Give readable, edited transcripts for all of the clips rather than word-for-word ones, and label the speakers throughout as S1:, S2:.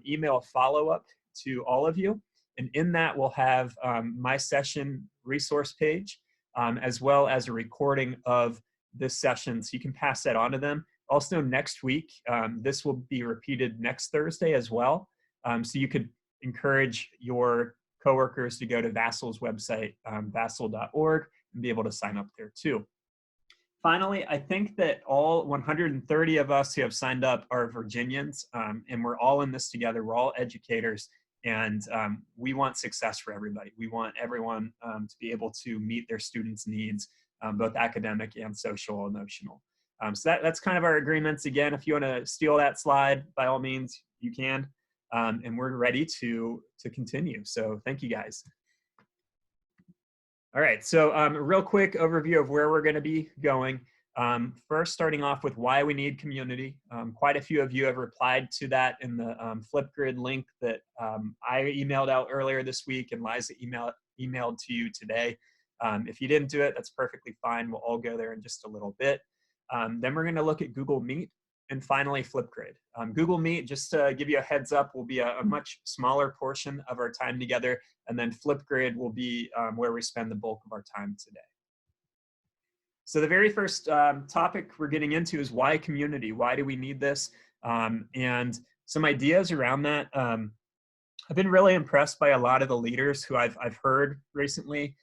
S1: email follow-up to all of you. And in that, we'll have my session resource page, as well as a recording of this session. So you can pass that on to them. Also next week, this will be repeated next Thursday as well. So you could encourage your coworkers to go to Vassal's website, vassal.org, and be able to sign up there too. Finally, I think that all 130 of us who have signed up are Virginians, and we're all in this together. We're all educators, and we want success for everybody. We want everyone to be able to meet their students' needs, both academic and social, emotional. So that's kind of our agreements. Again, if you want to steal that slide, by all means, you can. And we're ready to continue. So thank you, guys. All right, so a real quick overview of where we're going to be going. First, starting off with why we need community. Quite a few of you have replied to that in the Flipgrid link that I emailed out earlier this week, and Liza emailed to you today. If you didn't do it, that's perfectly fine. We'll all go there in just a little bit. Then we're going to look at Google Meet, and finally Flipgrid. Google Meet, just to give you a heads up, will be a much smaller portion of our time together, and then Flipgrid will be where we spend the bulk of our time today. So the very first topic we're getting into is why community? Why do we need this? And some ideas around that. I've been really impressed by a lot of the leaders who I've heard recently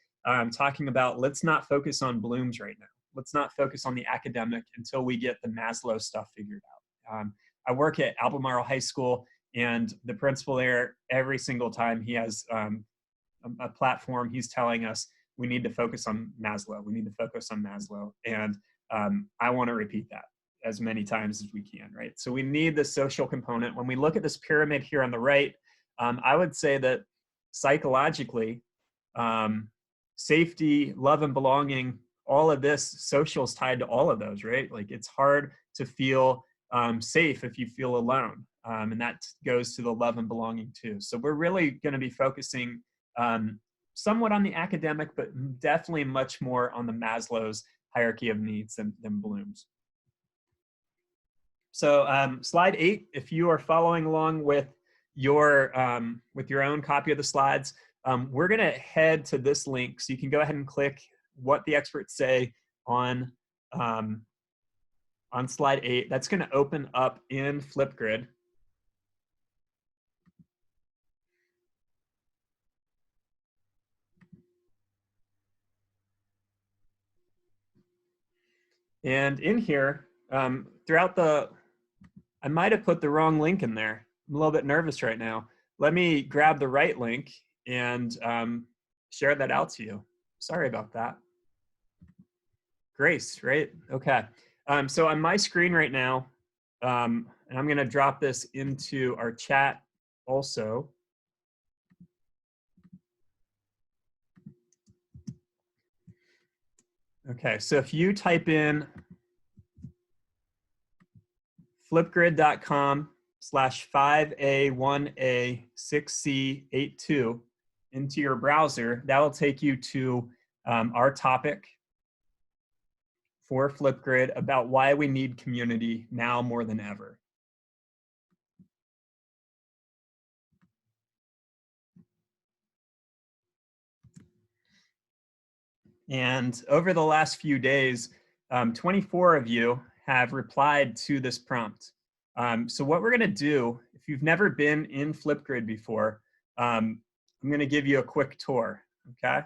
S1: talking about, let's not focus on Bloom's right now. Let's not focus on the academic until we get the Maslow stuff figured out. I work at Albemarle High School, and the principal there, every single time he has a platform, he's telling us we need to focus on Maslow. We need to focus on Maslow. And I want to repeat that as many times as we can, right? So we need the social component. When we look at this pyramid here on the right, I would say that psychologically, safety, love and belonging, all of this, social is tied to all of those, right? Like it's hard to feel safe if you feel alone. And that goes to the love and belonging too. So we're really going to be focusing somewhat on the academic, but definitely much more on the Maslow's hierarchy of needs than Bloom's. So slide 8, if you are following along with your own copy of the slides, we're going to head to this link. So you can go ahead and click what the experts say on slide 8. That's going to open up in Flipgrid. And in here, I might have put the wrong link in there. I'm a little bit nervous right now. Let me grab the right link and share that out to you. Sorry about that. Grace, right? Okay. So on my screen right now, and I'm going to drop this into our chat also. Okay, so if you type in flipgrid.com/5A1A6C82 into your browser, that will take you to our topic for Flipgrid about why we need community now more than ever. And over the last few days, 24 of you have replied to this prompt. So what we're gonna do, if you've never been in Flipgrid before, I'm gonna give you a quick tour, okay?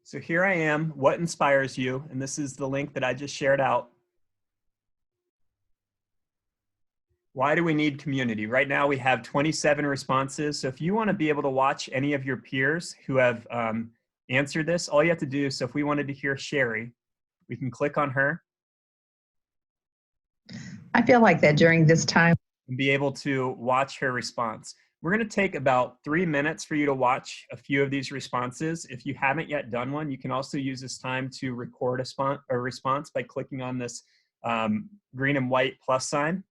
S1: So here I am, what inspires you? And this is the link that I just shared out. Why do we need community? Right now we have 27 responses. So if you want to be able to watch any of your peers who have answered this, all you have to do, so if we wanted to hear Sherry, we can click on her.
S2: I feel like that during this time.
S1: And be able to watch her response. We're going to take about 3 minutes for you to watch a few of these responses. If you haven't yet done one, you can also use this time to record a response by clicking on this green and white plus sign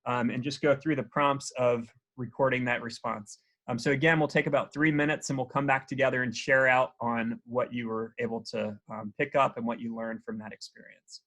S1: and just go through the prompts of recording that response. So again, we'll take about 3 minutes and we'll come back together and share out on what you were able to pick up and what you learned from that experience.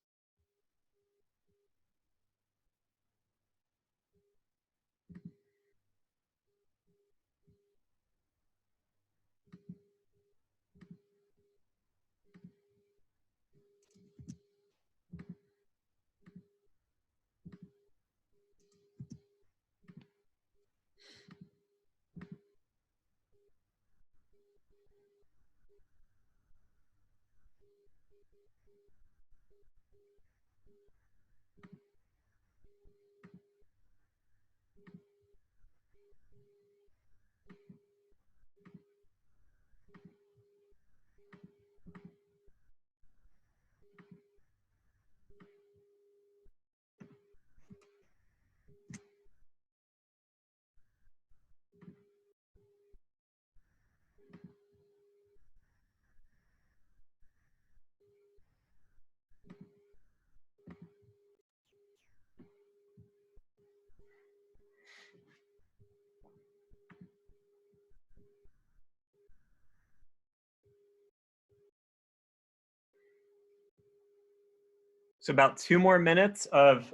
S1: So about 2 more minutes of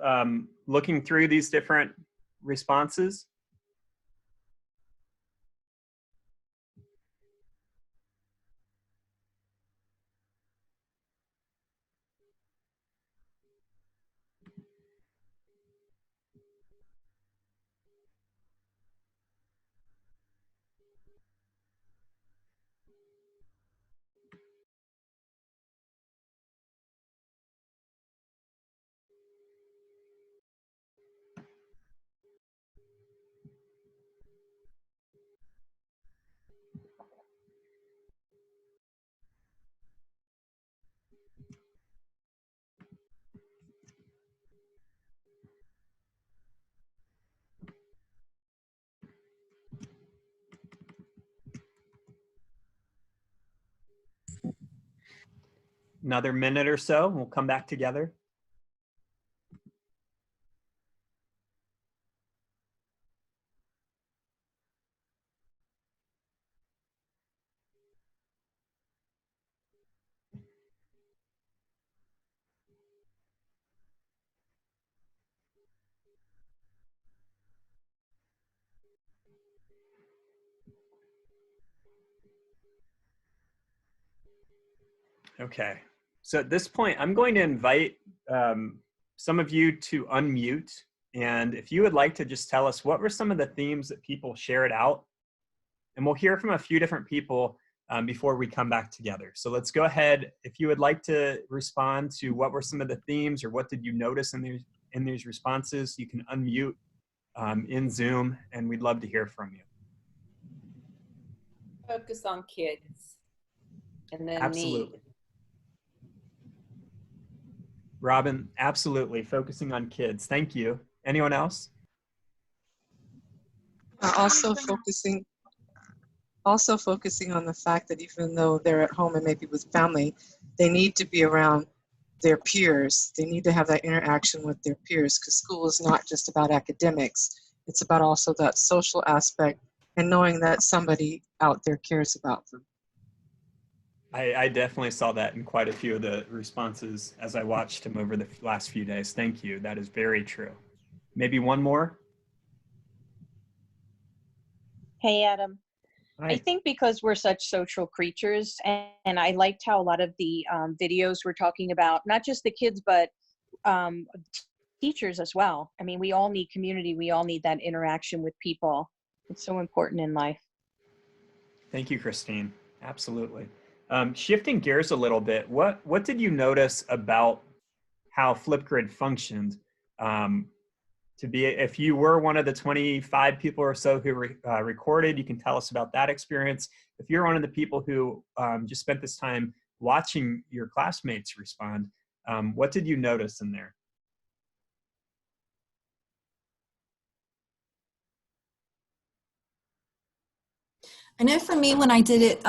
S1: looking through these different responses. Another minute or so, we'll come back together. Okay, so at this point, I'm going to invite some of you to unmute. And if you would like to just tell us what were some of the themes that people shared out, and we'll hear from a few different people before we come back together. So let's go ahead. If you would like to respond to what were some of the themes or what did you notice in these responses, you can unmute in Zoom, and we'd love to hear from you.
S3: Focus on kids and then
S1: Absolutely.
S3: need.
S1: Robin, absolutely. Focusing on kids. Thank you. Anyone else?
S4: Also focusing on the fact that even though they're at home and maybe with family, they need to be around their peers. They need to have that interaction with their peers, because school is not just about academics. It's about also that social aspect and knowing that somebody out there cares about them.
S1: I definitely saw that in quite a few of the responses as I watched him over the last few days. Thank you. That is very true. Maybe one more?
S5: Hey, Adam.
S1: Hi.
S5: I think because we're such social creatures, and I liked how a lot of the videos were talking about not just the kids, but teachers as well. I mean, we all need community. We all need that interaction with people. It's so important in life.
S1: Thank you, Christine. Absolutely. Shifting gears a little bit, what did you notice about how Flipgrid functioned? If you were one of the 25 people or so who recorded, you can tell us about that experience. If you're one of the people who just spent this time watching your classmates respond, what did you notice in there?
S6: I know for me, when I did it,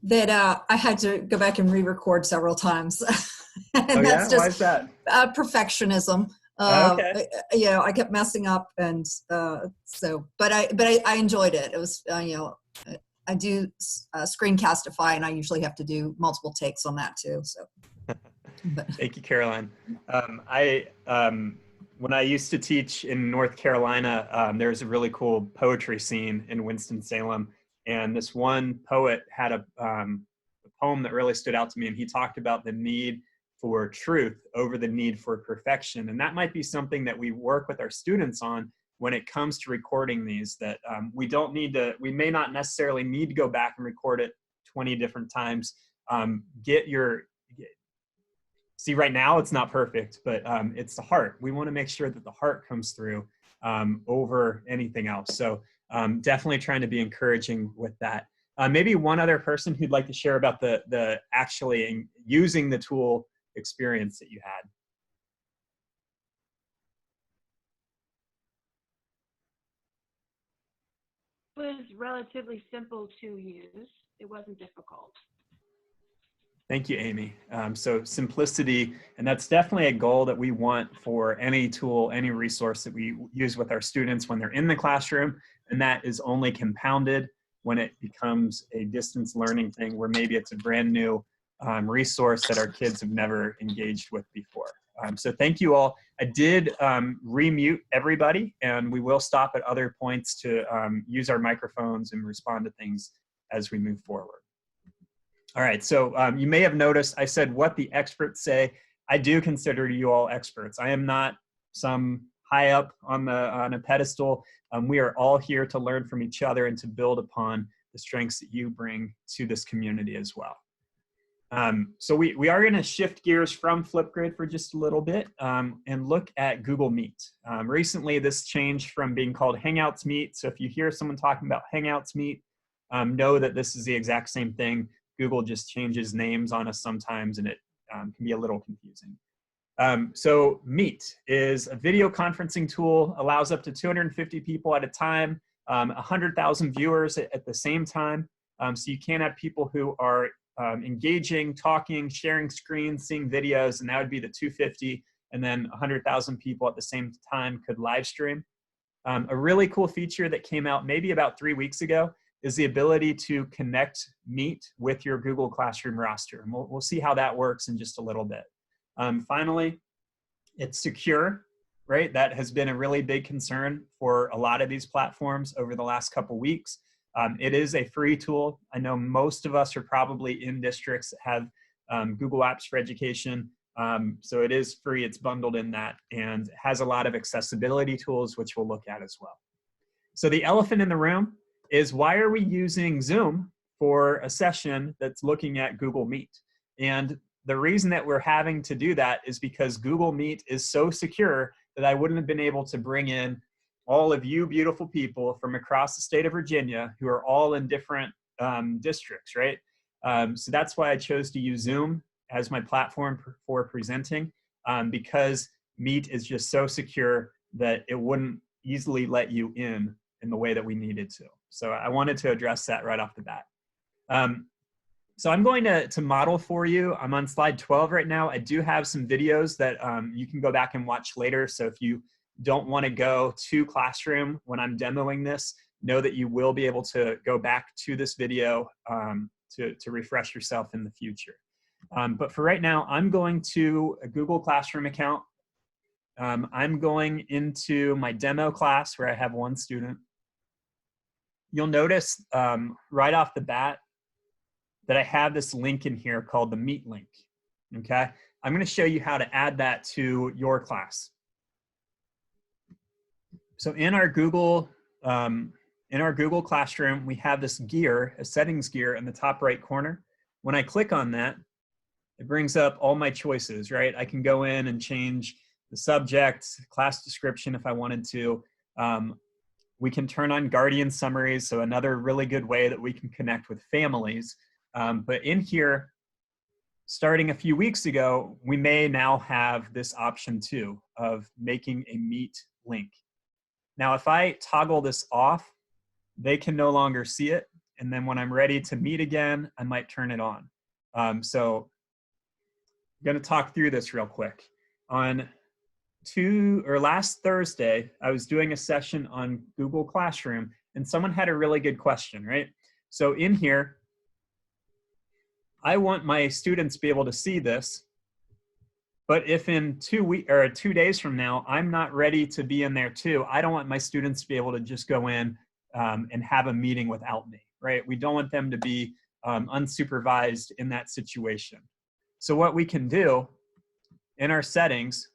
S6: that I had to go back and re-record several times. And
S1: Oh
S6: that's
S1: yeah, why
S6: just
S1: is that?
S6: perfectionism.
S1: Okay.
S6: I kept messing up, and but I enjoyed it. It was I do Screencastify, and I usually have to do multiple takes on that too. So, but
S1: Thank you, Caroline. When I used to teach in North Carolina, there's a really cool poetry scene in Winston-Salem. And this one poet had a poem that really stood out to me. And he talked about the need for truth over the need for perfection. And that might be something that we work with our students on when it comes to recording these, that we may not necessarily need to go back and record it 20 different times. See, right now it's not perfect, but it's the heart. We want to make sure that the heart comes through over anything else. So definitely trying to be encouraging with that. Maybe one other person who'd like to share about the actually using the tool experience that you had.
S7: It was relatively simple to use. It wasn't difficult.
S1: Thank you, Amy. So simplicity, and that's definitely a goal that we want for any tool, any resource that we use with our students when they're in the classroom, and that is only compounded when it becomes a distance learning thing where maybe it's a brand new resource that our kids have never engaged with before. So thank you all. I did remute everybody, and we will stop at other points to use our microphones and respond to things as we move forward. All right, so you may have noticed I said what the experts say. I do consider you all experts. I am not some high up on a pedestal. We are all here to learn from each other and to build upon the strengths that you bring to this community as well. So we are going to shift gears from Flipgrid for just a little bit and look at Google Meet. Recently, this changed from being called Hangouts Meet. So if you hear someone talking about Hangouts Meet, know that this is the exact same thing. Google just changes names on us sometimes, and it can be a little confusing. So Meet is a video conferencing tool, allows up to 250 people at a time, 100,000 viewers at the same time. So you can have people who are engaging, talking, sharing screens, seeing videos, and that would be the 250, and then 100,000 people at the same time could live stream. A really cool feature that came out maybe about 3 weeks ago is the ability to connect Meet with your Google Classroom roster. And we'll see how that works in just a little bit. Finally, it's secure, right? That has been a really big concern for a lot of these platforms over the last couple weeks. It is a free tool. I know most of us are probably in districts that have Google Apps for Education. So it is free, it's bundled in that, and has a lot of accessibility tools, which we'll look at as well. So the elephant in the room is, why are we using Zoom for a session that's looking at Google Meet? And the reason that we're having to do that is because Google Meet is so secure that I wouldn't have been able to bring in all of you beautiful people from across the state of Virginia who are all in different districts, right? So that's why I chose to use Zoom as my platform for presenting, because Meet is just so secure that it wouldn't easily let you in the way that we needed to. So I wanted to address that right off the bat. So I'm going to model for you. I'm on slide 12 right now. I do have some videos that you can go back and watch later. So if you don't want to go to Classroom when I'm demoing this, know that you will be able to go back to this video to refresh yourself in the future. But for right now, I'm going to a Google Classroom account. I'm going into my demo class where I have one student. You'll notice right off the bat that I have this link in here called the Meet link, okay? I'm gonna show you how to add that to your class. So in our Google Classroom, we have this gear, a settings gear in the top right corner. When I click on that, it brings up all my choices, right? I can go in and change the subject, class description if I wanted to. We can turn on Guardian summaries, so another really good way that we can connect with families. But in here, starting a few weeks ago, we may now have this option too of making a Meet link. Now, if I toggle this off, they can no longer see it. And then when I'm ready to meet again, I might turn it on. So I'm gonna talk through this real quick. On last Thursday, I was doing a session on Google Classroom, and someone had a really good question, right? So in here, I want my students to be able to see this, but if in 2 days from now, I'm not ready to be in there too, I don't want my students to be able to just go in and have a meeting without me, right? We don't want them to be unsupervised in that situation. So what we can do in our settings,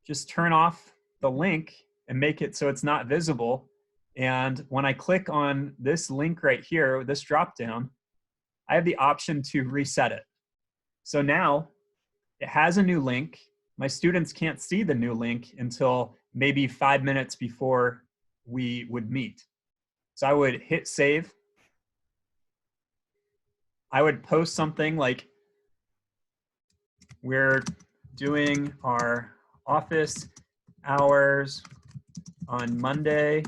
S1: just turn off the link and make it so it's not visible. And when I click on this link right here, this drop down, I have the option to reset it. So now it has a new link. My students can't see the new link until maybe 5 minutes before we would meet. So I would hit save. I would post something like, we're doing our office hours on Monday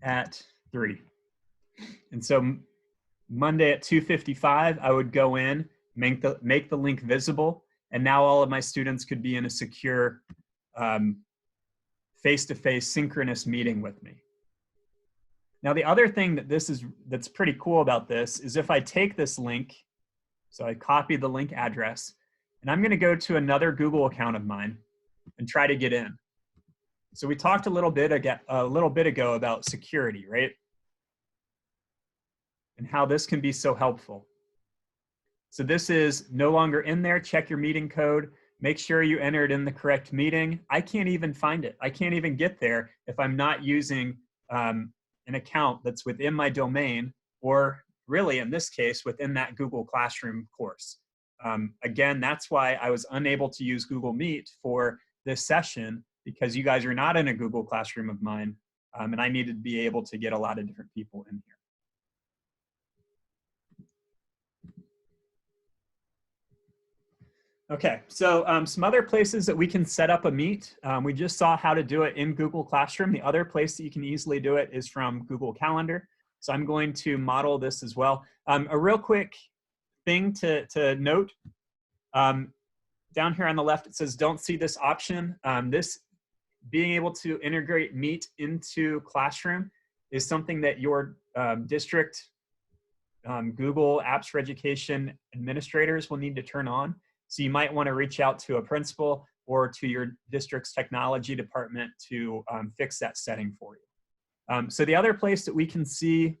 S1: at 3. And so Monday at 2:55, I would go in, make the link visible, and now all of my students could be in a secure face-to-face synchronous meeting with me. Now the other thing that's pretty cool about this is if I take this link, so I copy the link address, and I'm gonna go to another Google account of mine and try to get in. So we talked a little bit ago about security, right? And how this can be so helpful. So this is no longer in there. Check your meeting code. Make sure you entered in the correct meeting. I can't even find it. I can't even get there if I'm not using an account that's within my domain, or really in this case, within that Google Classroom course. Again, that's why I was unable to use Google Meet for this session, because you guys are not in a Google Classroom of mine, and I needed to be able to get a lot of different people in here. Okay, so some other places that we can set up a meet. We just saw how to do it in Google Classroom. The other place that you can easily do it is from Google Calendar. So I'm going to model this as well. A real quick thing to note, down here on the left, it says don't see this option. This being able to integrate Meet into Classroom is something that your district Google Apps for Education administrators will need to turn on. So you might want to reach out to a principal or to your district's technology department to fix that setting for you. So the other place that we can see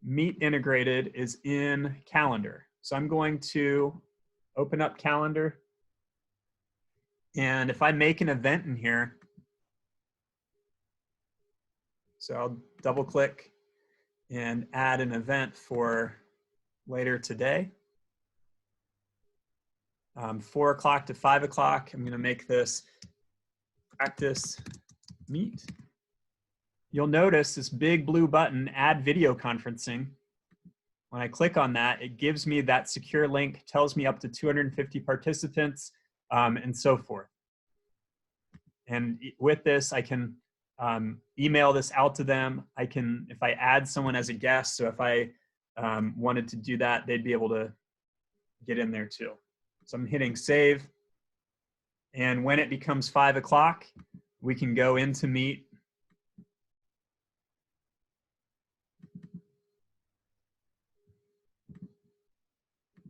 S1: Meet integrated is in Calendar. So I'm going to open up Calendar. And if I make an event in here, so I'll double click and add an event for later today. 4 o'clock to 5 o'clock. I'm going to make this practice meet. You'll notice this big blue button, add video conferencing. When I click on that, it gives me that secure link, tells me up to 250 participants, and so forth. And with this, I can email this out to them. I can, if I add someone as a guest, so if I wanted to do that, they'd be able to get in there too. So I'm hitting save. And when it becomes 5 o'clock, we can go into Meet.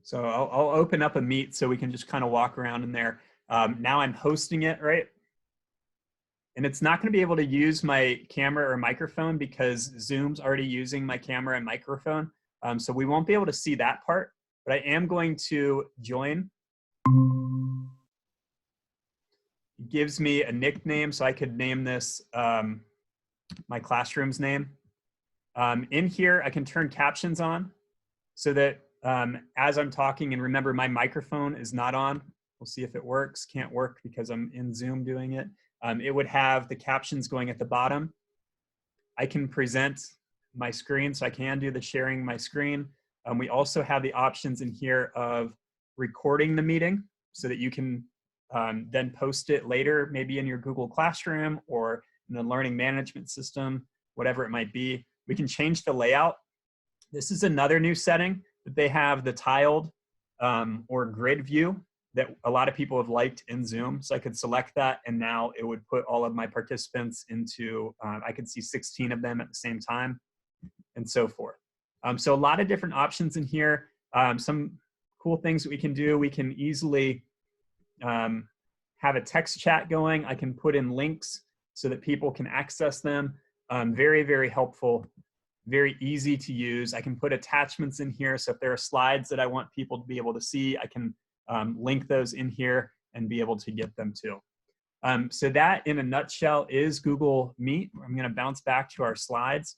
S1: So I'll open up a Meet so we can just kind of walk around in there. Now I'm hosting it, right? And it's not going to be able to use my camera or microphone because Zoom's already using my camera and microphone. So we won't be able to see that part, but I am going to join. It gives me a nickname, so I could name this my classroom's name. In here, I can turn captions on so that as I'm talking, and remember my microphone is not on. We'll see if it works. Can't work because I'm in Zoom doing it. It would have the captions going at the bottom. I can present my screen, so I can do the sharing my screen. We also have the options in here of recording the meeting so that you can then post it later, maybe in your Google Classroom or in the learning management system, whatever it might be. We can change the layout. This is another new setting that they have, the tiled or grid view that a lot of people have liked in Zoom. So I could select that, and now it would put all of my participants into, I could see 16 of them at the same time, and so forth. So a lot of different options in here. Some cool things that we can do. We can easily have a text chat going. I can put in links so that people can access them. Very, very helpful, very easy to use. I can put attachments in here. So if there are slides that I want people to be able to see, I can link those in here and be able to get them too. So that in a nutshell is Google Meet. I'm gonna bounce back to our slides.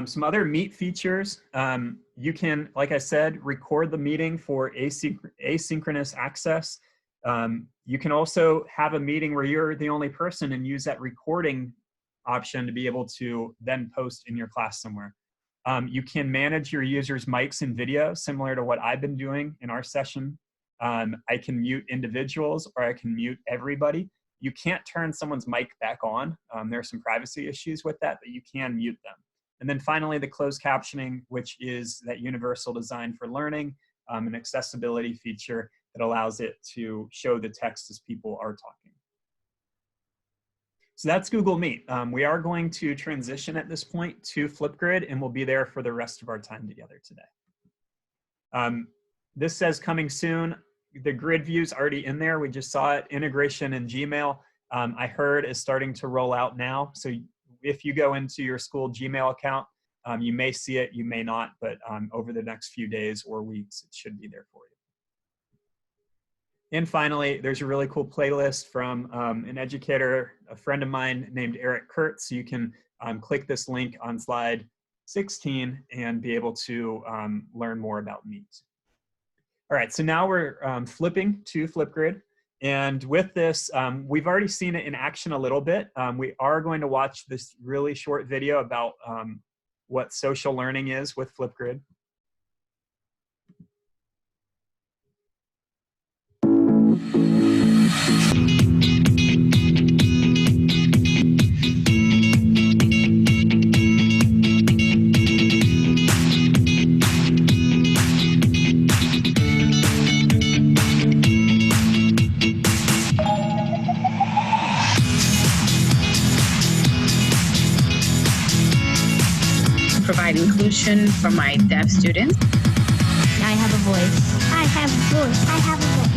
S1: Some other Meet features. You can, like I said, record the meeting for asynchronous access. You can also have a meeting where you're the only person and use that recording option to be able to then post in your class somewhere. You can manage your users' mics and video, similar to what I've been doing in our session. I can mute individuals, or I can mute everybody. You can't turn someone's mic back on. There are some privacy issues with that, but you can mute them. And then finally, the closed captioning, which is that universal design for learning, an accessibility feature that allows it to show the text as people are talking. So that's Google Meet. We are going to transition at this point to Flipgrid, and we'll be there for the rest of our time together today. This says coming soon. The grid view's already in there. We just saw it. Integration in Gmail, I heard, is starting to roll out now. So if you go into your school Gmail account, you may see it, you may not, but over the next few days or weeks, it should be there for you. And finally, there's a really cool playlist from an educator, a friend of mine named Eric Kurtz. So you can click this link on slide 16 and be able to learn more about Meet. All right, so now we're flipping to Flipgrid. And with this, we've already seen it in action a little bit. We are going to watch this really short video about what social learning is with Flipgrid.
S8: Provide inclusion for my deaf students.
S9: I have a voice. I have a voice. I have a voice.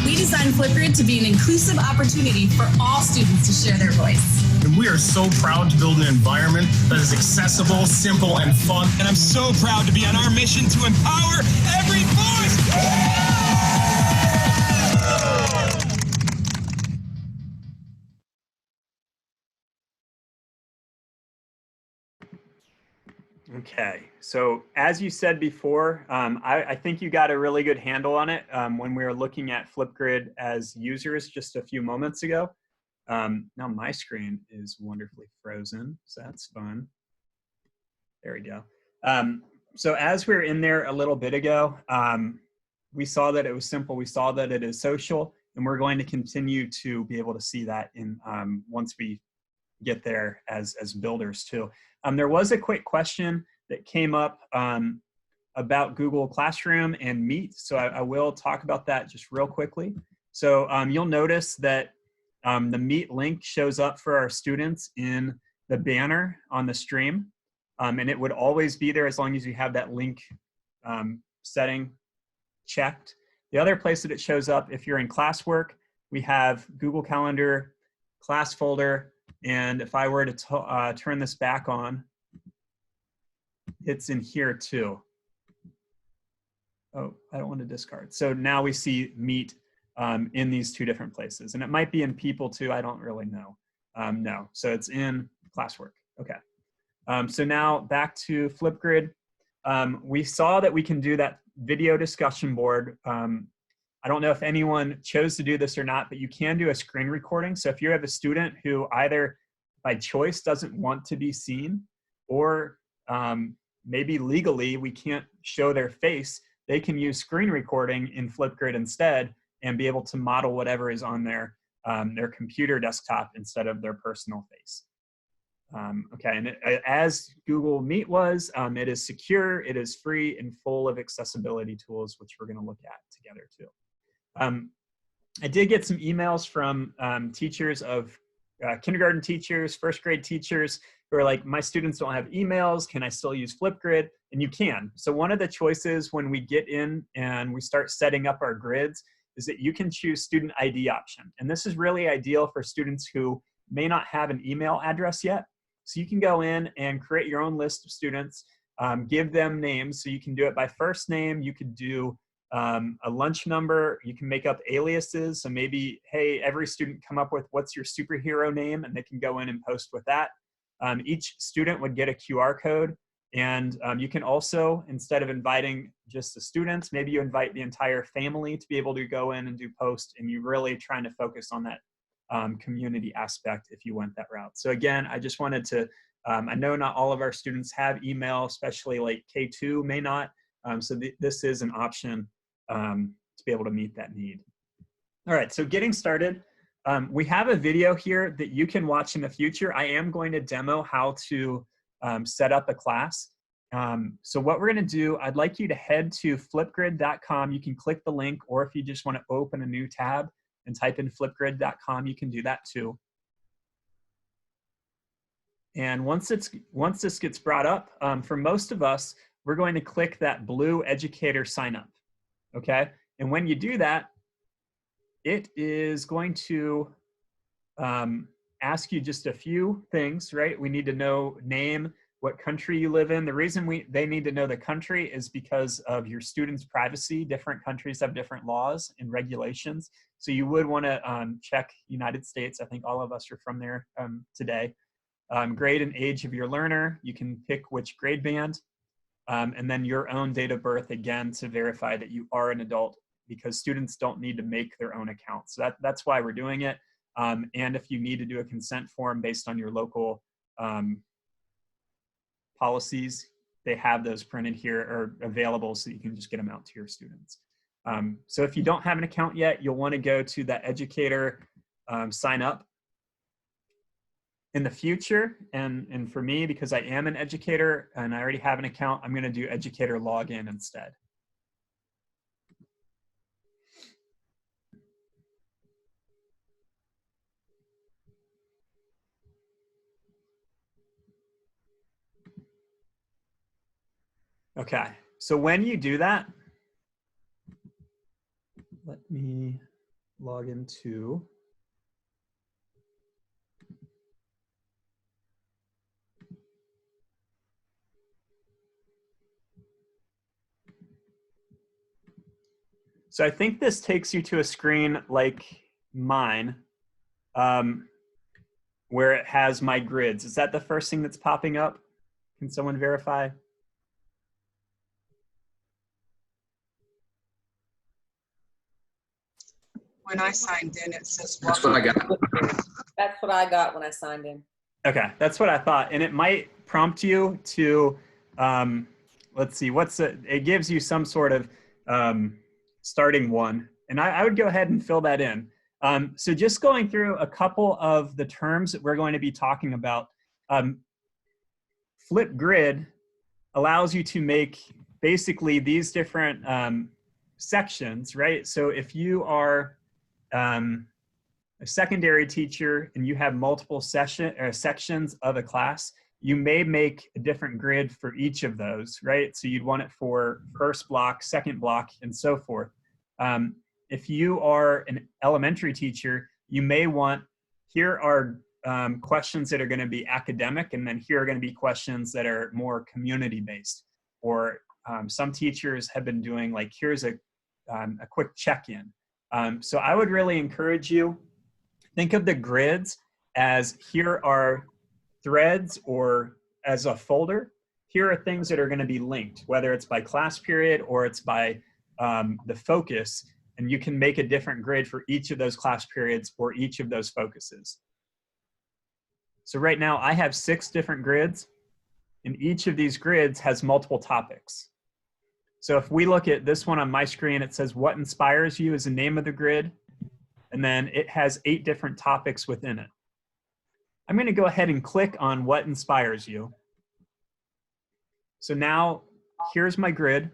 S10: We designed Flipgrid to be an inclusive opportunity for all students to share their voice.
S11: And we are so proud to build an environment that is accessible, simple, and fun.
S12: And I'm so proud to be on our mission to empower every voice.
S1: Okay, so as you said before, I think you got a really good handle on it when we were looking at Flipgrid as users just a few moments ago. Now my screen is wonderfully frozen, so that's fun. There we go. So as we were in there a little bit ago, we saw that it was simple. We saw that it is social, and we're going to continue to be able to see that in once we get there as builders too. There was a quick question that came up about Google Classroom and Meet, so I will talk about that just real quickly. So you'll notice that the Meet link shows up for our students in the banner on the stream, and it would always be there as long as you have that link setting checked. The other place that it shows up, if you're in classwork, we have Google Calendar, class folder, and if I were to turn this back on, it's in here too. Oh, I don't want to discard. So now we see Meet in these two different places, and it might be in people too. I don't really know. No, so it's in classwork. Okay. So now back to Flipgrid. We saw that we can do that video discussion board. I don't know if anyone chose to do this or not, but you can do a screen recording. So if you have a student who either by choice doesn't want to be seen, or maybe legally we can't show their face, they can use screen recording in Flipgrid instead and be able to model whatever is on their computer desktop instead of their personal face. Okay, and as Google Meet was, it is secure, it is free, and full of accessibility tools, which we're gonna look at together too. I did get some emails from teachers of kindergarten teachers, first grade teachers who are like, my students don't have emails, can I still use Flipgrid? And you can. So one of the choices when we get in and we start setting up our grids is that you can choose student ID option. And this is really ideal for students who may not have an email address yet. So you can go in and create your own list of students, give them names. So you can do it by first name, you could do a lunch number, you can make up aliases. So maybe, hey, every student come up with what's your superhero name, and they can go in and post with that. Each student would get a QR code, and you can also, instead of inviting just the students, maybe you invite the entire family to be able to go in and do post, and you're really trying to focus on that community aspect if you went that route. So again, I just wanted to, I know not all of our students have email, especially like K2 may not, so this is an option to be able to meet that need. All right, so getting started, we have a video here that you can watch in the future. I am going to demo how to set up a class. So what we're gonna do, I'd like you to head to flipgrid.com. You can click the link, or if you just wanna open a new tab and type in flipgrid.com, you can do that too. And once this gets brought up, for most of us, we're going to click that blue educator sign up, okay? And when you do that, it is going to ask you just a few things, right? We need to know name, what country you live in. The reason they need to know the country is because of your students' privacy. Different countries have different laws and regulations. So you would want to check United States. I think all of us are from there today. Grade and age of your learner. You can pick which grade band. And then your own date of birth, again, to verify that you are an adult, because students don't need to make their own account. So that's why we're doing it. And if you need to do a consent form based on your local policies, they have those printed here or available, so you can just get them out to your students. So if you don't have an account yet, you'll want to go to that educator sign up. In the future, and for me, because I am an educator and I already have an account, I'm going to do educator login instead. Okay, so when you do that, let me log into So I think this takes you to a screen like mine, where it has my grids. Is that the first thing that's popping up? Can someone verify?
S4: When I signed in, it says,
S13: that's what I got.
S3: That's what I got when I signed in.
S1: Okay, that's what I thought. And it might prompt you to, let's see, it gives you some sort of starting one. And I would go ahead and fill that in. So just going through a couple of the terms that we're going to be talking about. Flipgrid allows you to make basically these different sections, right? So if you are a secondary teacher and you have multiple sections of a class, you may make a different grid for each of those, right? So you'd want it for first block, second block, and so forth. If you are an elementary teacher, you may want, here are questions that are going to be academic, and then here are going to be questions that are more community-based. Or some teachers have been doing like, here's a quick check-in. So I would really encourage you, think of the grids as here are threads or as a folder. Here are things that are going to be linked, whether it's by class period or it's by the focus, and you can make a different grid for each of those class periods or each of those focuses. So right now I have 6 different grids, and each of these grids has multiple topics. So if we look at this one on my screen, it says what inspires you is the name of the grid. And then it has 8 different topics within it. I'm going to go ahead and click on what inspires you. So now here's my grid.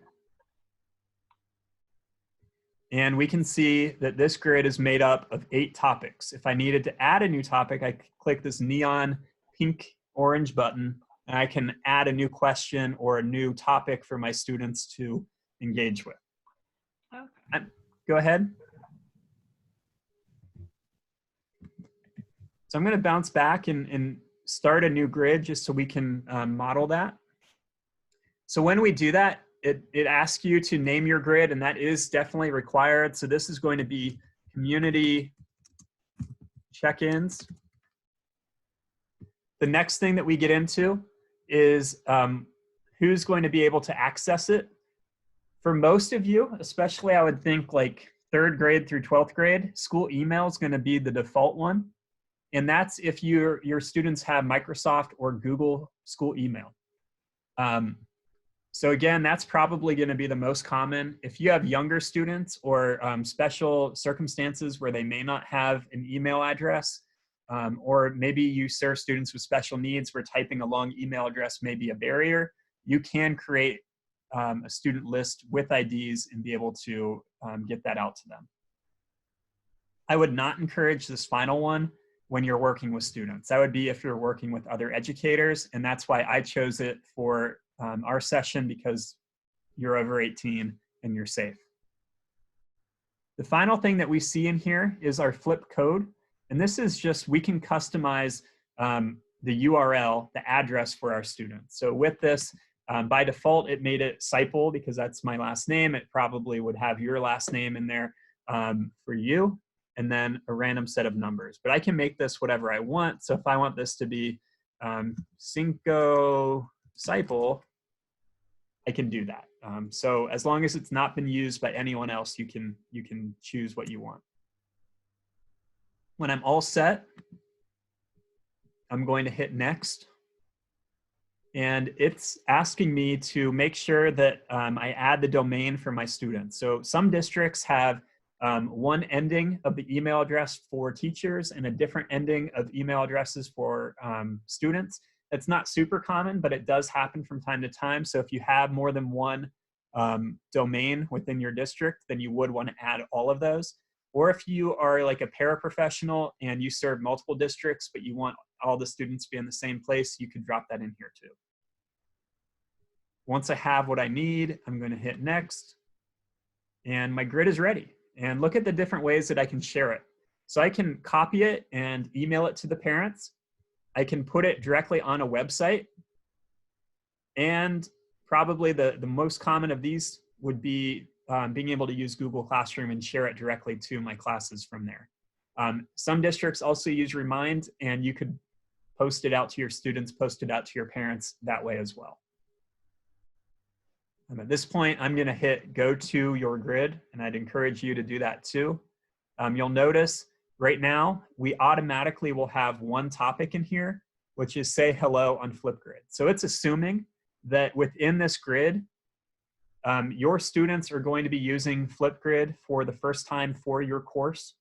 S1: And we can see that this grid is made up of 8 topics. If I needed to add a new topic, I click this neon pink orange button, and I can add a new question or a new topic for my students to engage with. Okay. Go ahead. So I'm going to bounce back and start a new grid just so we can model that. So when we do that, it asks you to name your grid, and that is definitely required. So this is going to be community check-ins. The next thing that we get into is who's going to be able to access it. For most of you, especially I would think like 3rd grade through 12th grade, school email is going to be the default one. And that's if your students have Microsoft or Google school email. So again, that's probably going to be the most common. If you have younger students or special circumstances where they may not have an email address, or maybe you serve students with special needs where typing a long email address may be a barrier, you can create a student list with IDs and be able to get that out to them. I would not encourage this final one when you're working with students. That would be if you're working with other educators, and that's why I chose it for our session, because you're over 18 and you're safe. The final thing that we see in here is our flip code. And this is just, we can customize the URL, the address for our students. So with this, by default, it made it Seipel because that's my last name. It probably would have your last name in there for you, and then a random set of numbers. But I can make this whatever I want. So if I want this to be Cinco Seipel, I can do that. So as long as it's not been used by anyone else, you can choose what you want. When I'm all set, I'm going to hit next. And it's asking me to make sure that I add the domain for my students. So some districts have one ending of the email address for teachers and a different ending of email addresses for students. It's not super common, but it does happen from time to time. So if you have more than one domain within your district, then you would want to add all of those. Or if you are like a paraprofessional and you serve multiple districts, but you want all the students to be in the same place, you could drop that in here too. Once I have what I need, I'm going to hit next. And my grid is ready. And look at the different ways that I can share it. So I can copy it and email it to the parents. I can put it directly on a website. And probably the most common of these would be being able to use Google Classroom and share it directly to my classes from there. Some districts also use Remind, and you could post it out to your students, post it out to your parents that way as well. At this point, I'm going to hit Go to Your Grid, and I'd encourage you to do that too. You'll notice right now, we automatically will have one topic in here, which is Say Hello on Flipgrid. So it's assuming that within this grid, your students are going to be using Flipgrid for the first time for your course.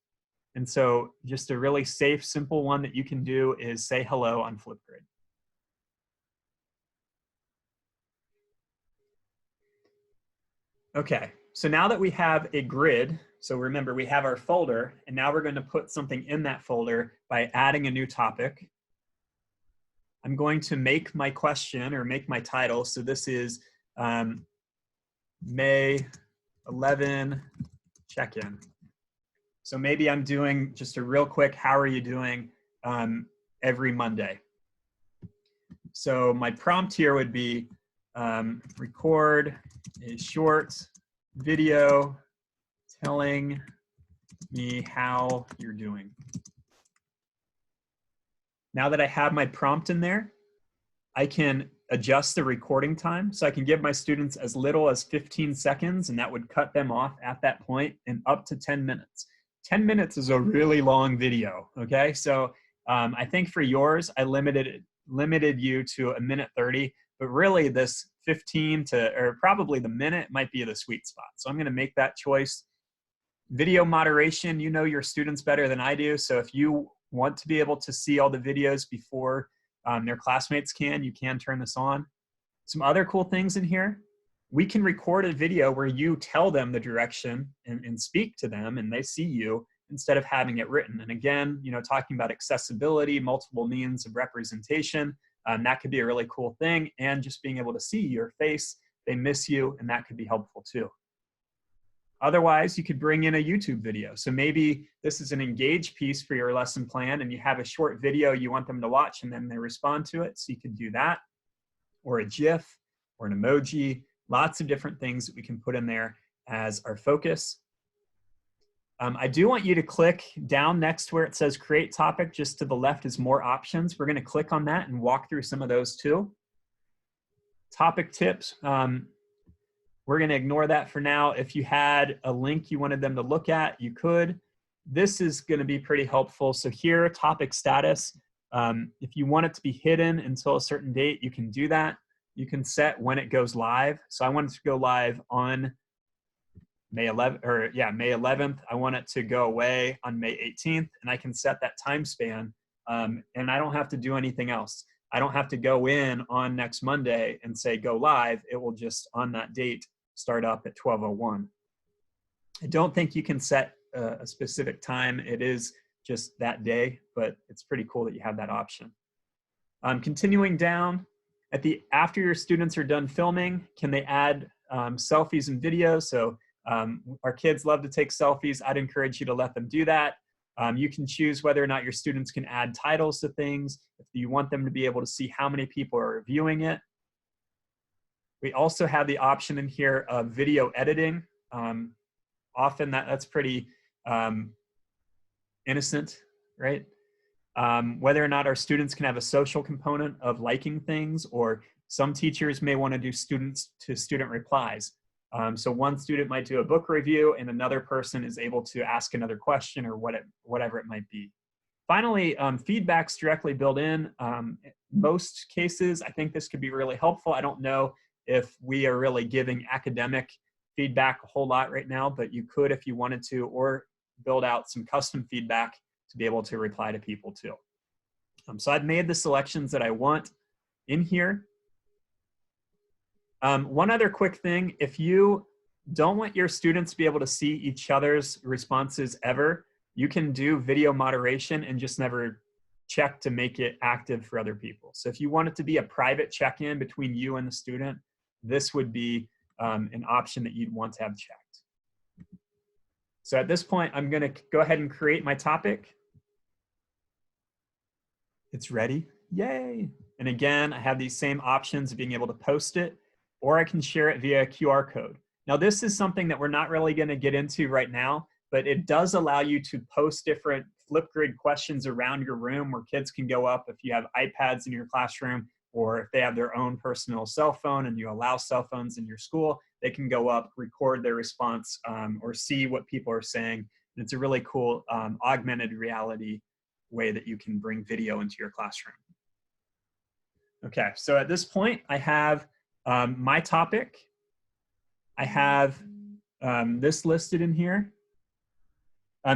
S1: And so just a really safe, simple one that you can do is Say Hello on Flipgrid. Okay, so now that we have a grid, so remember we have our folder, and now we're going to put something in that folder by adding a new topic. I'm going to make my question or make my title. So this is May 11 check-in. So maybe I'm doing just a real quick, how are you doing every Monday. So my prompt here would be record a short video telling me how you're doing. Now that I have my prompt in there, I can adjust the recording time. So I can give my students as little as 15 seconds, and that would cut them off at that point, and up to 10 minutes. 10 minutes is a really long video, okay? So I think for yours, I limited you to 1:30, but really this 15 to, or probably the minute might be the sweet spot. So I'm going to make that choice. Video moderation, you know your students better than I do. So if you want to be able to see all the videos before their classmates can, you can turn this on. Some other cool things in here. We can record a video where you tell them the direction and speak to them and they see you instead of having it written. And again, you know, talking about accessibility, multiple means of representation, that could be a really cool thing. And just being able to see your face, they miss you, and that could be helpful too. Otherwise, you could bring in a YouTube video. So maybe this is an engage piece for your lesson plan and you have a short video you want them to watch and then they respond to it. So you could do that, or a GIF or an emoji, lots of different things that we can put in there as our focus. I do want you to click down next where it says create topic. Just to the left is more options. We're going to click on that and walk through some of those too. Topic tips. We're going to ignore that for now. If you had a link you wanted them to look at, you could. This is going to be pretty helpful. So here, topic status. If you want it to be hidden until a certain date, you can do that. You can set when it goes live. So I want it to go live on May 11th. I want it to go away on May 18th, and I can set that time span, and I don't have to do anything else. I don't have to go in on next Monday and say go live. It will just, on that date, start up at 12:01. I don't think you can set a specific time. It is just that day, but it's pretty cool that you have that option. Continuing down, after your students are done filming, can they add selfies and videos? So our kids love to take selfies. I'd encourage you to let them do that. You can choose whether or not your students can add titles to things, if you want them to be able to see how many people are viewing it. We also have the option in here of video editing. Often that's pretty innocent, right? Whether or not our students can have a social component of liking things, or some teachers may want to do student-to-student replies. So one student might do a book review and another person is able to ask another question or whatever it might be. Finally, feedback's directly built in. Most cases, I think this could be really helpful. I don't know if we are really giving academic feedback a whole lot right now, but you could if you wanted to, or build out some custom feedback to be able to reply to people too. So I've made the selections that I want in here. One other quick thing, if you don't want your students to be able to see each other's responses ever, you can do video moderation and just never check to make it active for other people. So if you want it to be a private check-in between you and the student, this would be an option that you'd want to have checked. So at this point, I'm going to go ahead and create my topic. It's ready. Yay. And again, I have these same options of being able to post it, or I can share it via a QR code. Now, this is something that we're not really going to get into right now, but it does allow you to post different Flipgrid questions around your room where kids can go up if you have iPads in your classroom, or if they have their own personal cell phone and you allow cell phones in your school, they can go up, record their response, or see what people are saying. And it's a really cool augmented reality way that you can bring video into your classroom. Okay, so at this point, I have my topic. I have this listed in here.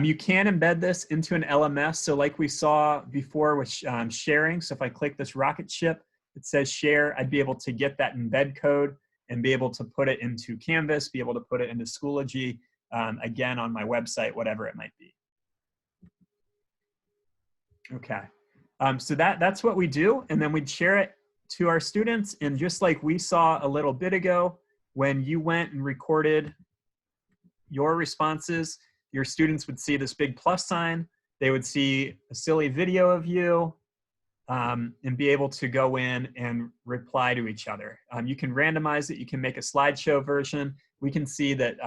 S1: You can embed this into an LMS. So like we saw before with sharing. So if I click this rocket ship, it says share. I'd be able to get that embed code and be able to put it into Canvas, be able to put it into Schoology, again, on my website, whatever it might be. Okay, so that's what we do. And then we'd share it to our students. And just like we saw a little bit ago, when you went and recorded your responses, your students would see this big plus sign. They would see a silly video of you and be able to go in and reply to each other. You can randomize it. You can make a slideshow version. We can see that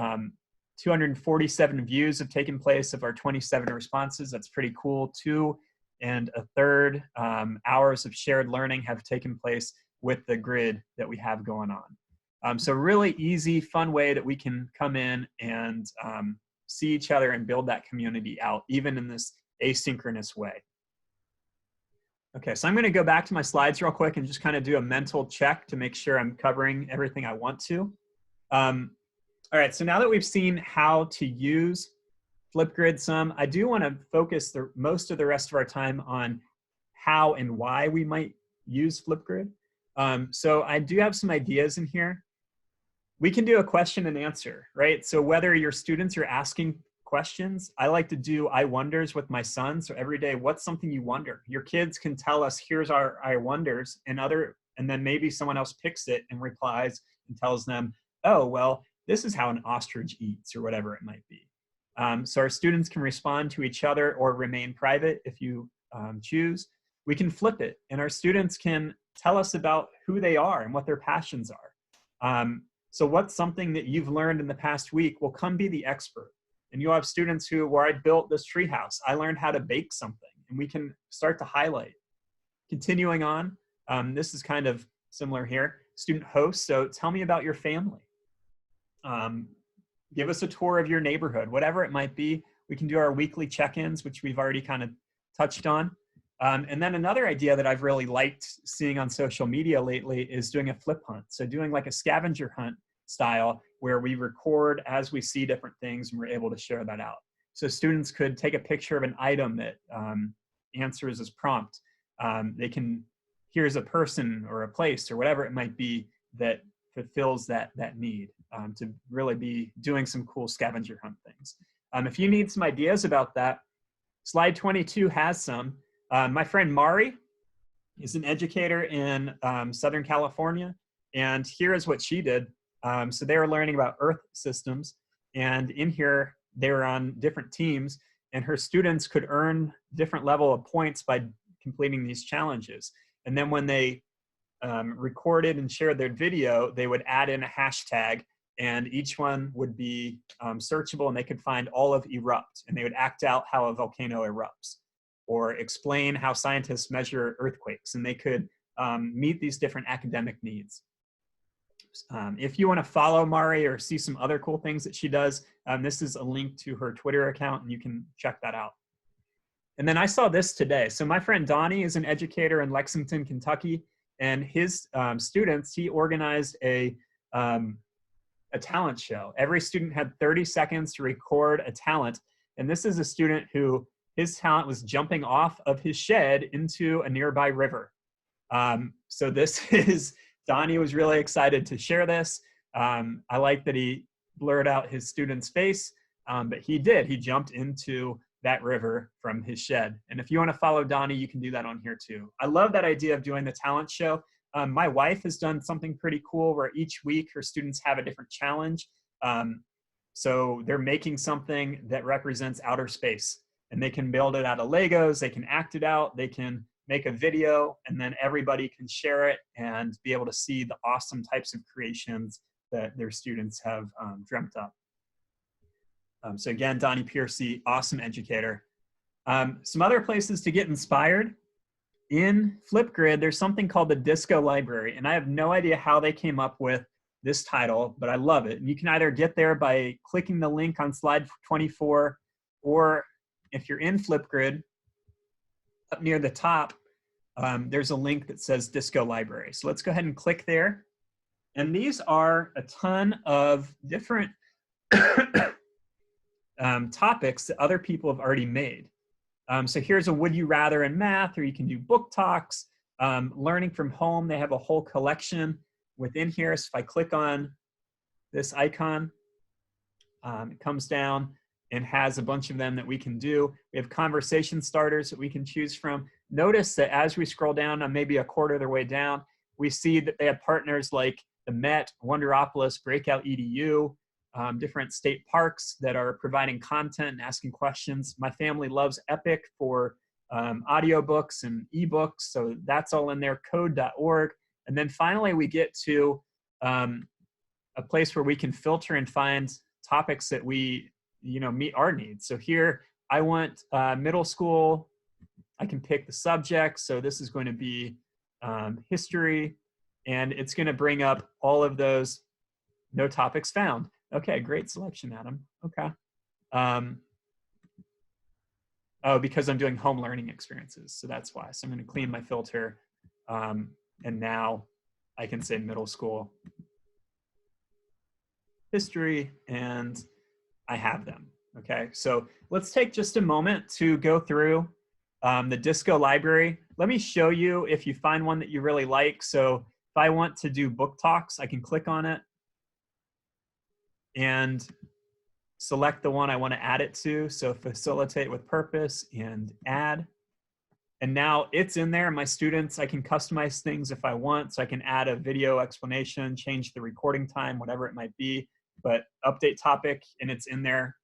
S1: 247 views have taken place of our 27 responses. That's pretty cool. 2 1/3 hours of shared learning have taken place with the grid that we have going on. So really easy, fun way that we can come in and see each other and build that community out, even in this asynchronous way. Okay, so I'm going to go back to my slides real quick and just kind of do a mental check to make sure I'm covering everything I want to. All right, so now that we've seen how to use Flipgrid some, I do want to focus most of the rest of our time on how and why we might use Flipgrid. So I do have some ideas in here. We can do a question and answer, right? So whether your students are asking questions, I like to do I wonders with my son. So every day, what's something you wonder? Your kids can tell us, here's our I wonders, and then maybe someone else picks it and replies and tells them, oh, well, this is how an ostrich eats, or whatever it might be. So our students can respond to each other or remain private if you choose. We can flip it, and our students can tell us about who they are and what their passions are. So what's something that you've learned in the past week? Well, come be the expert. And you'll have students where I built this treehouse, I learned how to bake something, and we can start to highlight. Continuing on, this is kind of similar here. Student host, so tell me about your family. Give us a tour of your neighborhood, whatever it might be. We can do our weekly check-ins, which we've already kind of touched on. And then another idea that I've really liked seeing on social media lately is doing a flip hunt. So doing like a scavenger hunt style where we record as we see different things and we're able to share that out. So students could take a picture of an item that answers as prompt. They can, here's a person or a place or whatever it might be that fulfills that need, to really be doing some cool scavenger hunt things. If you need some ideas about that, slide 22 has some. My friend Mari is an educator in Southern California, and here is what she did. So they were learning about Earth systems, and in here they were on different teams, and her students could earn different level of points by completing these challenges. And then when they recorded and shared their video, they would add in a hashtag, and each one would be searchable, and they could find all of erupt, and they would act out how a volcano erupts, or explain how scientists measure earthquakes, and they could meet these different academic needs. If you want to follow Mari or see some other cool things that she does, this is a link to her Twitter account, and you can check that out. And then I saw this today. So my friend Donnie is an educator in Lexington, Kentucky, and his students, he organized a talent show. Every student had 30 seconds to record a talent, and this is a student who his talent was jumping off of his shed into a nearby river. So this is, Donnie was really excited to share this. I like that he blurred out his student's face, but he did. He jumped into that river from his shed. And if you want to follow Donnie, you can do that on here too. I love that idea of doing the talent show. My wife has done something pretty cool where each week her students have a different challenge. So they're making something that represents outer space, and they can build it out of Legos, they can act it out, they can make a video, and then everybody can share it and be able to see the awesome types of creations that their students have dreamt up. So again, Donnie Piercy, awesome educator. Some other places to get inspired. In Flipgrid, there's something called the Disco Library, and I have no idea how they came up with this title, but I love it. And you can either get there by clicking the link on slide 24, or if you're in Flipgrid, up near the top, there's a link that says Disco Library. So let's go ahead and click there. And these are a ton of different topics that other people have already made. So here's a would you rather in math, or you can do book talks, learning from home. They have a whole collection within here. So if I click on this icon, it comes down and has a bunch of them that we can do. We have conversation starters that we can choose from. Notice that as we scroll down, maybe a quarter of the way down, we see that they have partners like the Met, Wonderopolis, Breakout EDU, different state parks that are providing content and asking questions. My family loves Epic for audiobooks and ebooks, so that's all in there, code.org. And then finally, we get to a place where we can filter and find topics that we meet our needs. So here, I want middle school. I can pick the subject. So this is going to be history, and it's going to bring up all of those no topics found. Okay, great selection, Adam. Okay. Oh, because I'm doing home learning experiences. So that's why. So I'm going to clean my filter. And now I can say middle school history, and I have them. Okay, so let's take just a moment to go through the Disco library. Let me show you if you find one that you really like. So if I want to do book talks, I can click on it and select the one I want to add it to. So facilitate with purpose and add. And now it's in there. My students, I can customize things if I want. So I can add a video explanation, change the recording time, whatever it might be, but update topic, and it's in there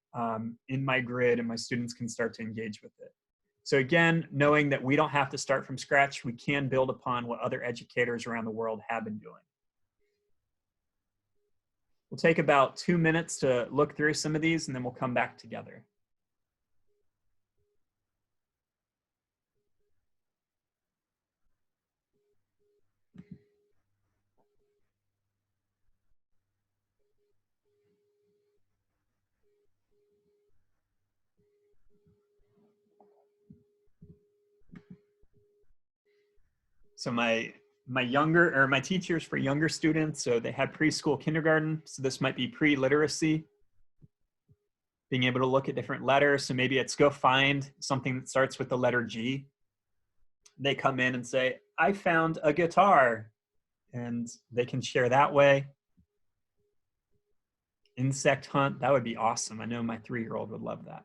S1: in my grid, and my students can start to engage with it. So again, knowing that we don't have to start from scratch, we can build upon what other educators around the world have been doing. We'll take about 2 minutes to look through some of these, and then we'll come back together. So my teachers for younger students, so they have preschool, kindergarten. So this might be pre-literacy, being able to look at different letters. So maybe it's go find something that starts with the letter G. They come in and say, I found a guitar, and they can share that way. Insect hunt, that would be awesome. I know my 3-year-old would love that.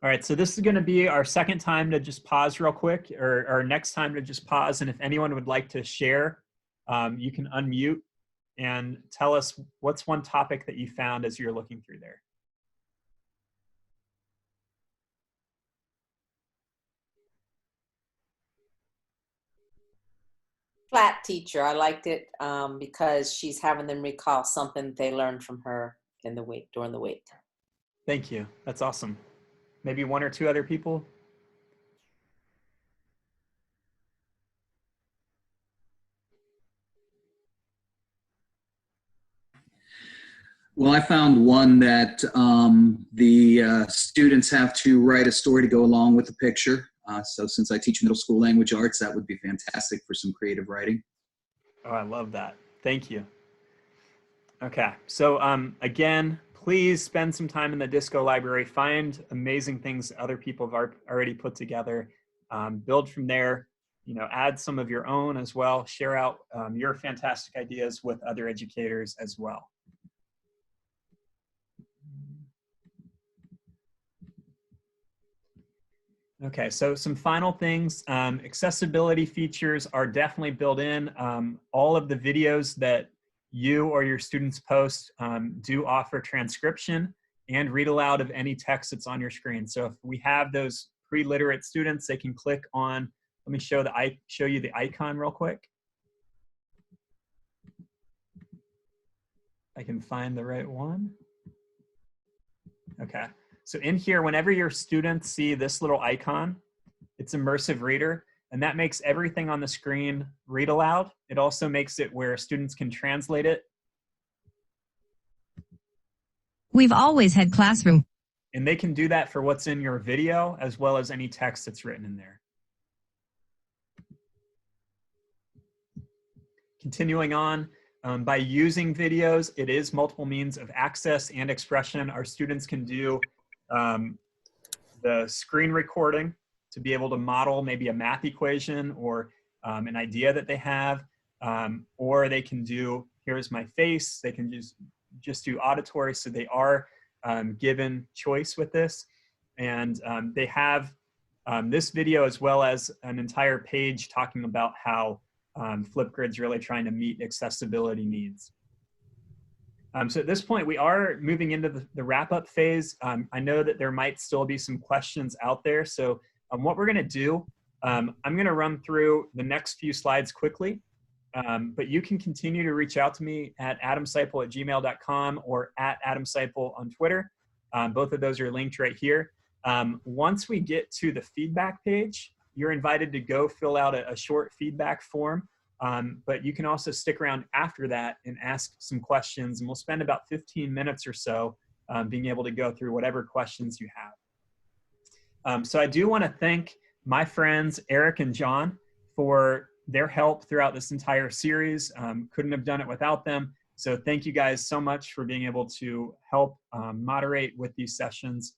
S1: All right, so this is going to be our second time to just pause real quick, or our next time to just pause. And if anyone would like to share, you can unmute and tell us what's one topic that you found as you're looking through there.
S3: Flat teacher. I liked it because she's having them recall something they learned from her in the week, during the week.
S1: Thank you. That's awesome. Maybe 1 or 2 other people.
S13: Well, I found one that the students have to write a story to go along with the picture. So since I teach middle school language arts, that would be fantastic for some creative writing.
S1: Oh, I love that. Thank you. Okay, so again, please spend some time in the Disco library. Find amazing things that other people have already put together. Build from there. You know, add some of your own as well. Share out your fantastic ideas with other educators as well. Okay, so some final things. Accessibility features are definitely built in. All of the videos that you or your students post do offer transcription and read aloud of any text that's on your screen. So if we have those pre-literate students, they can click on, let me show you the icon real quick. I can find the right one. Okay. So in here, whenever your students see this little icon, it's Immersive Reader, and that makes everything on the screen read aloud. It also makes it where students can translate it.
S14: We've always had classroom.
S1: And they can do that for what's in your video as well as any text that's written in there. Continuing on, by using videos, it is multiple means of access and expression. Our students can do the screen recording to be able to model maybe a math equation or an idea that they have, or they can do, here's my face. They can just do auditory, so they are given choice with this. And they have this video as well as an entire page talking about how Flipgrid's really trying to meet accessibility needs. So at this point, we are moving into the wrap-up phase. I know that there might still be some questions out there. So what we're going to do, I'm going to run through the next few slides quickly, but you can continue to reach out to me at adamseipel@gmail.com or at adamseipel on Twitter. Both of those are linked right here. Once we get to the feedback page, you're invited to go fill out a short feedback form. But you can also stick around after that and ask some questions, and we'll spend about 15 minutes or so being able to go through whatever questions you have. So I do want to thank my friends, Eric and John, for their help throughout this entire series. Couldn't have done it without them. So thank you guys so much for being able to help moderate with these sessions.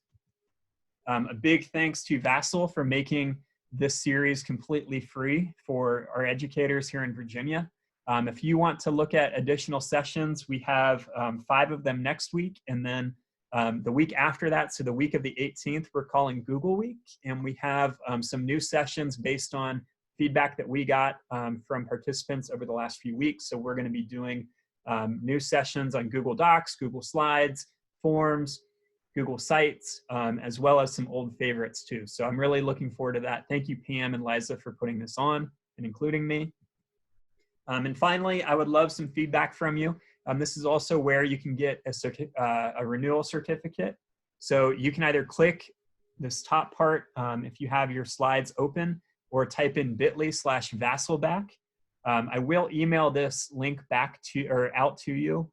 S1: A big thanks to Vassal for making this series completely free for our educators here in Virginia. If you want to look at additional sessions, we have 5 of them next week. And then the week after that, so the week of the 18th, we're calling Google Week. And we have some new sessions based on feedback that we got from participants over the last few weeks. So we're going to be doing new sessions on Google Docs, Google Slides, Forms, Google Sites, as well as some old favorites too. So I'm really looking forward to that. Thank you, Pam and Liza, for putting this on and including me. And finally, I would love some feedback from you. This is also where you can get a renewal certificate. So you can either click this top part if you have your slides open, or type in bit.ly/Vassalback. I will email this link back to or out to you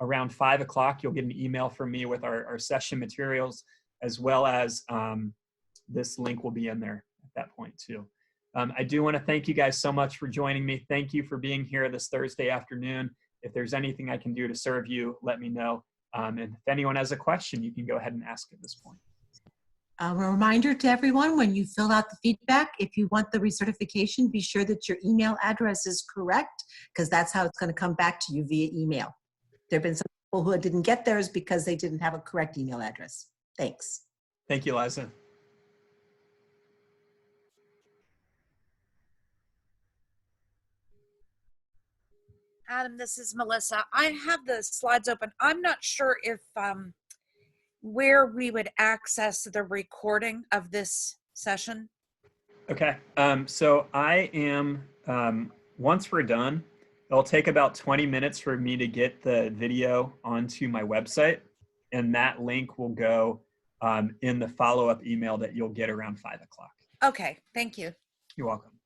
S1: around 5 o'clock. You'll get an email from me with our session materials, as well as this link will be in there at that point too. I do want to thank you guys so much for joining me. Thank you for being here this Thursday afternoon. If there's anything I can do to serve you, let me know. And if anyone has a question, you can go ahead and ask at this point.
S15: A reminder to everyone, when you fill out the feedback, if you want the recertification, be sure that your email address is correct, because that's how it's going to come back to you via email. There have been some people who didn't get theirs because they didn't have a correct email address. Thanks.
S1: Thank you, Liza.
S16: Adam, this is Melissa. I have the slides open. I'm not sure if where we would access the recording of this session.
S1: Okay, so I am, once we're done, it'll take about 20 minutes for me to get the video onto my website, and that link will go in the follow-up email that you'll get around 5 o'clock.
S16: Okay, thank you.
S1: You're welcome.